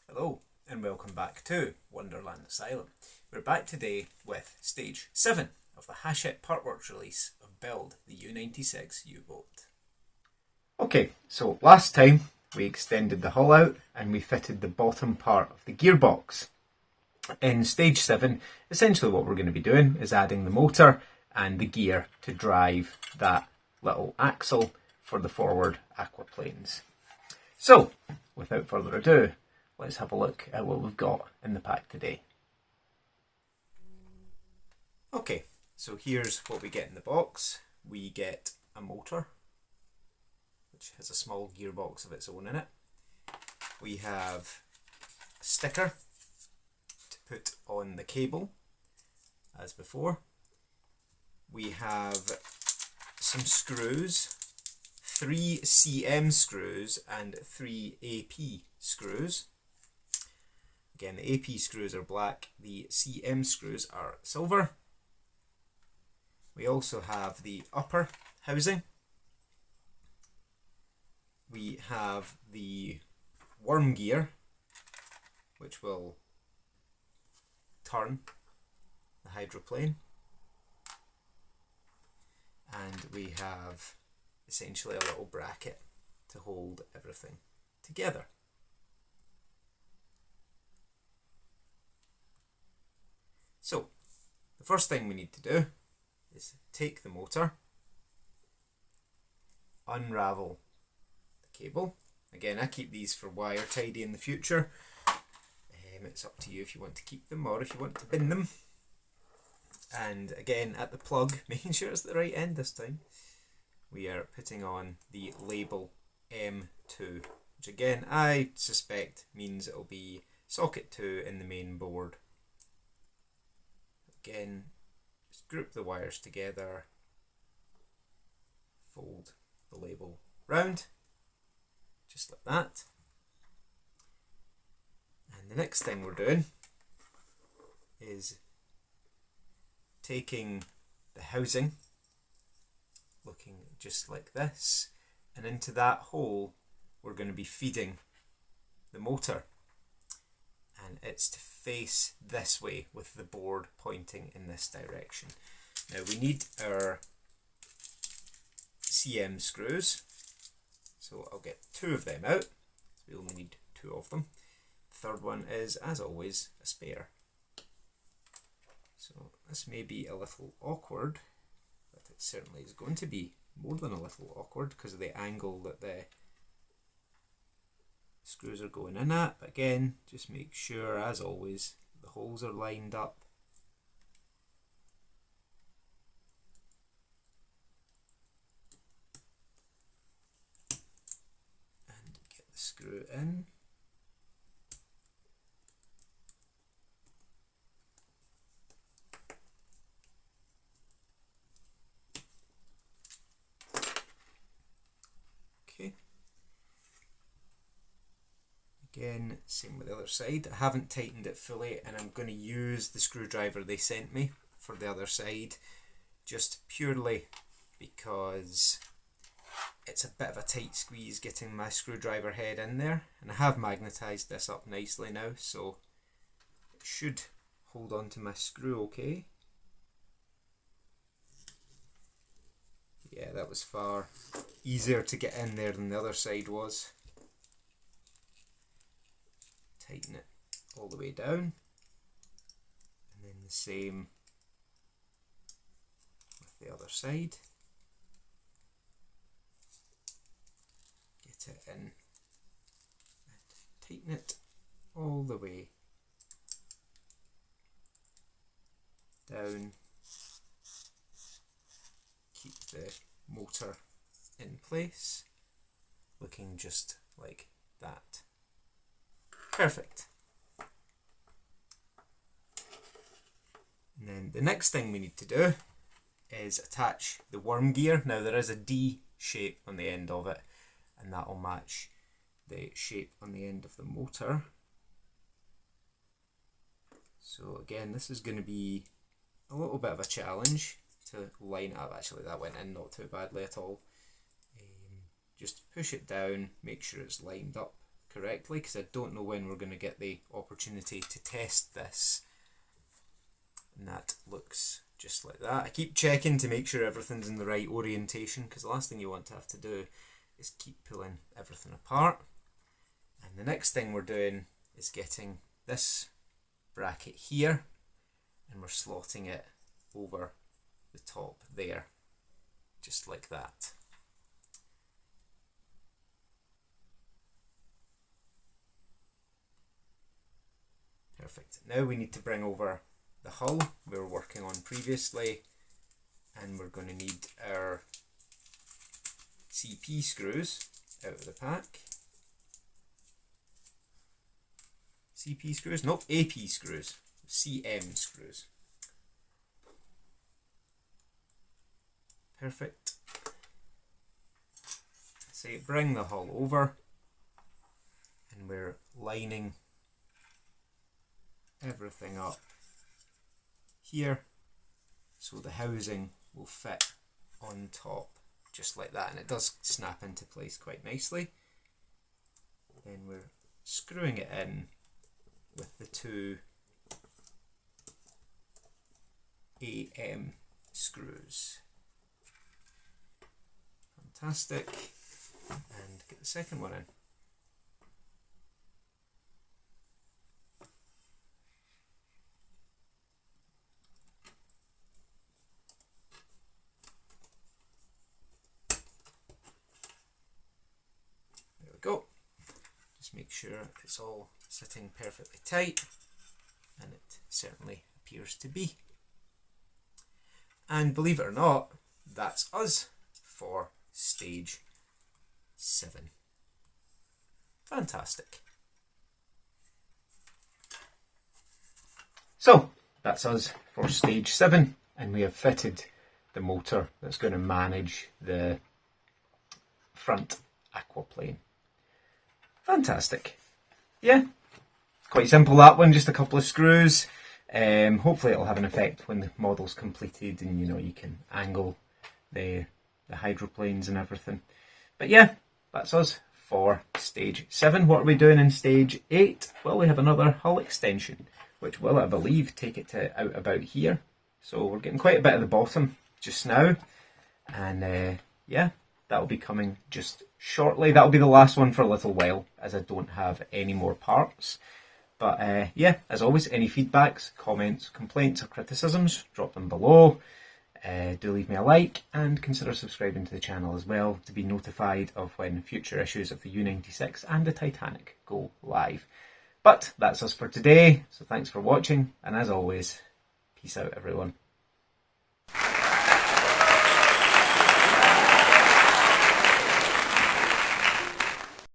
Hello and welcome back to Wonderland Asylum. We're back today with stage 7 of the Hachette Partworks release of Build the U96 U-boat. Okay, so last time we extended the hull out and we fitted the bottom part of the gearbox. In stage 7, essentially what we're going to be doing is adding the motor and the gear to drive that little axle for the forward aquaplanes. So, without further ado, let's have a look at what we've got in the pack today. Okay, so here's what we get in the box. We get a motor, which has a small gearbox of its own in it. We have a sticker to put on the cable, as before. We have some screws, 3 CM screws and 3 AP screws. Again, the AP screws are black, the CM screws are silver. We also have the upper housing. We have the worm gear, which will turn the hydroplane. And we have essentially a little bracket to hold everything together. So, the first thing we need to do is take the motor, unravel the cable. Again, I keep these for wire tidy in the future. It's up to you if you want to keep them or if you want to bin them. And again, at the plug, making sure it's the right end this time, we are putting on the label M2, which again I suspect means it'll be socket 2 in the main board. Again, just group the wires together, fold the label round, just like that. And the next thing we're doing is taking the housing, looking just like this, and into that hole we're going to be feeding the motor, and it's to face this way with the board pointing in this direction. Now we need our CM screws, so I'll get 2 of them out. We only need 2 of them. The third one is, as always, a spare. So this may be a little awkward, but it certainly is going to be more than a little awkward because of the angle that the screws are going in at. But again, just make sure, as always, the holes are lined up. And get the screw in. Again, same with the other side. I haven't tightened it fully, and I'm going to use the screwdriver they sent me for the other side, just purely because it's a bit of a tight squeeze getting my screwdriver head in there, and I have magnetised this up nicely now, so it should hold on to my screw okay. Yeah, that was far easier to get in there than the other side was. Tighten it all the way down, and then the same with the other side. Get it in and tighten it all the way down. Keep the motor in place, looking just like that. Perfect. And then the next thing we need to do is attach the worm gear. Now there is a D shape on the end of it, and that will match the shape on the end of the motor. So again, this is going to be a little bit of a challenge to line up. Actually, that went in not too badly at all. just push it down, make sure it's lined up correctly, because I don't know when we're going to get the opportunity to test this. And that looks just like that. I keep checking to make sure everything's in the right orientation, because the last thing you want to have to do is keep pulling everything apart. And the next thing we're doing is getting this bracket here, and we're slotting it over the top there, just like that. Perfect. Now we need to bring over the hull we were working on previously, and we're going to need our CP screws out of the pack. CP screws? Nope, AP screws. CM screws. Perfect. So bring the hull over, and we're lining everything up here so the housing will fit on top just like that, and it does snap into place quite nicely. Then we're screwing it in with the two AM screws. Fantastic. And get the second one in. There we go. Just make sure it's all sitting perfectly tight, and it certainly appears to be. And believe it or not, that's us for stage 7. Fantastic. So that's us for stage 7, and we have fitted the motor that's going to manage the front aquaplane. Fantastic. Yeah, quite simple that one, just a couple of screws. Hopefully it'll have an effect when the model's completed, and you can angle the hydroplanes and everything. But yeah, that's us for stage 7. What are we doing in stage 8? Well, we have another hull extension, which will, I believe, take it to out about here. So we're getting quite a bit at the bottom just now, and yeah, that'll be coming just shortly. That'll be the last one for a little while, as I don't have any more parts. But yeah, as always, any feedbacks, comments, complaints or criticisms, drop them below. Do leave me a like, and consider subscribing to the channel as well to be notified of when future issues of the U96 and the Titanic go live. But that's us for today, so thanks for watching, and as always, peace out everyone.